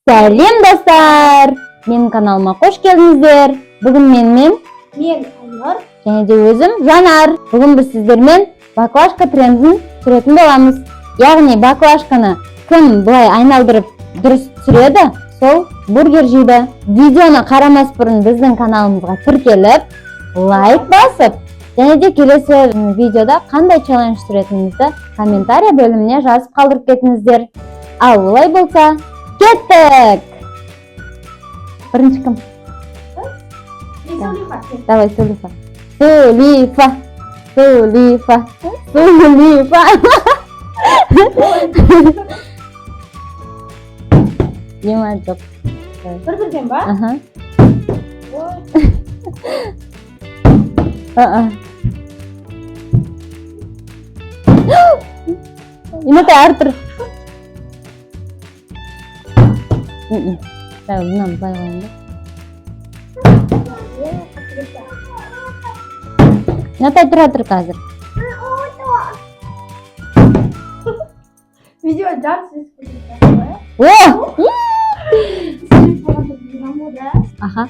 Сәлем достар! Менің каналыма қош келдіңіздер. Бүгін мен Айнұр және де өзім Жанар. Бүгін біз сіздермен баклажка трендін түсіретін боламыз. Яғни баклажканы кім бұлай айналдырып дұрыс түсіреді, сол бургер жейді. Видеоны қарамас бұрын біздің каналымызға тіркеліп, лайк басып, және де келесі видеода қандай челлендж түсіретінімізді комментарий бөліміне жазып қалдырып кетіңіздер. Ал олай болса, кеттік! Бірінші кім? Давай, Сулифа. Сулифа. Сулифа. Сулифа. Ема жоқ. Бір-бірден ба? Аха. Еметай артыр. Мынаны былай қояйын да. Еметай тұра қазір. Видео жарсыз көрсетті. О! Сен болғанда білген болды. Аха.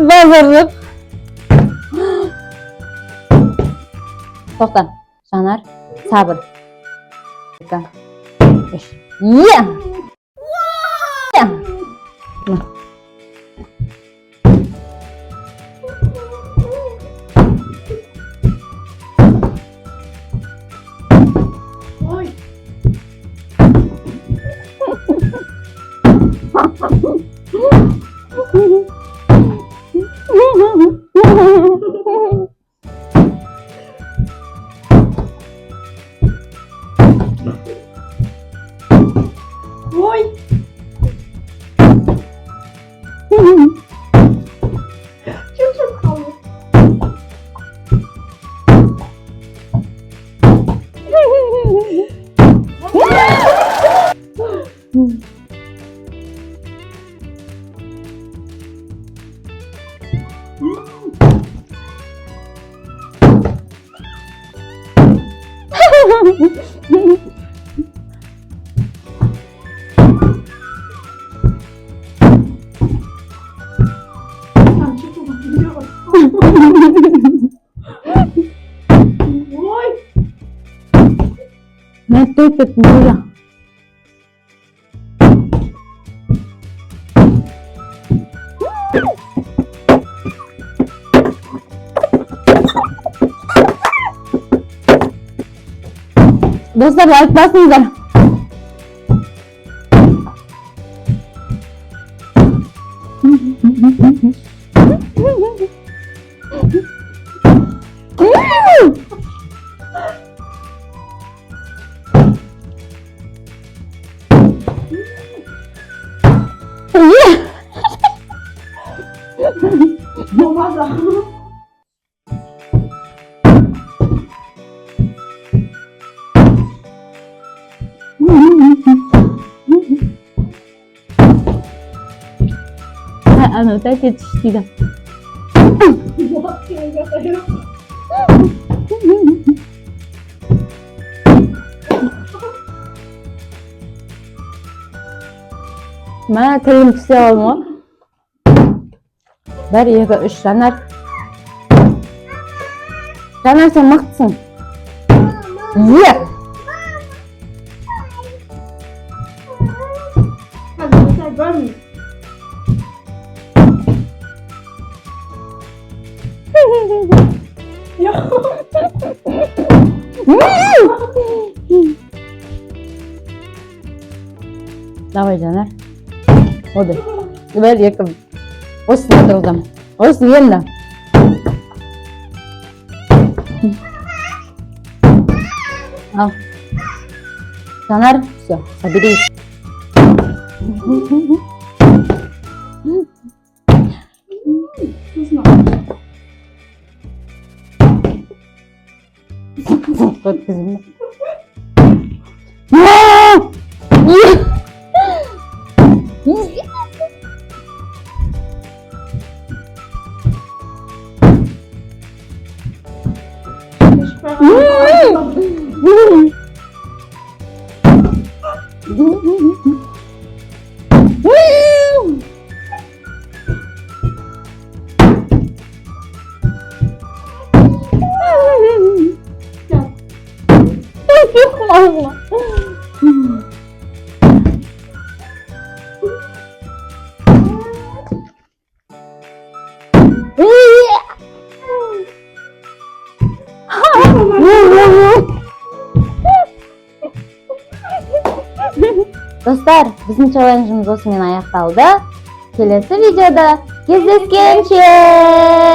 Базарлық. Тоқта, Жанар, сабыр. 2, 3. Ой. Ой. Çok kaldı. Ой. Ne tepet böyle? Dostlar like basınızlar. Olmaz da. Ano tayo titishtiga. Mana tilim tüse olma. 1, 2, 3 Жанар. Жанар sen mıhtısın. Ye. Hadi mesela görmüyor. Давай, Жанар. Оды. Ver yakın. Осыны тұрғызам. Осы енді. Ал. Жанар, Все, соберись. Вкусно. Вот безумно. А! Нет! Можно. Достар, біздің челленджіміз осымен аяқталды. Келесі видеода кездескенше!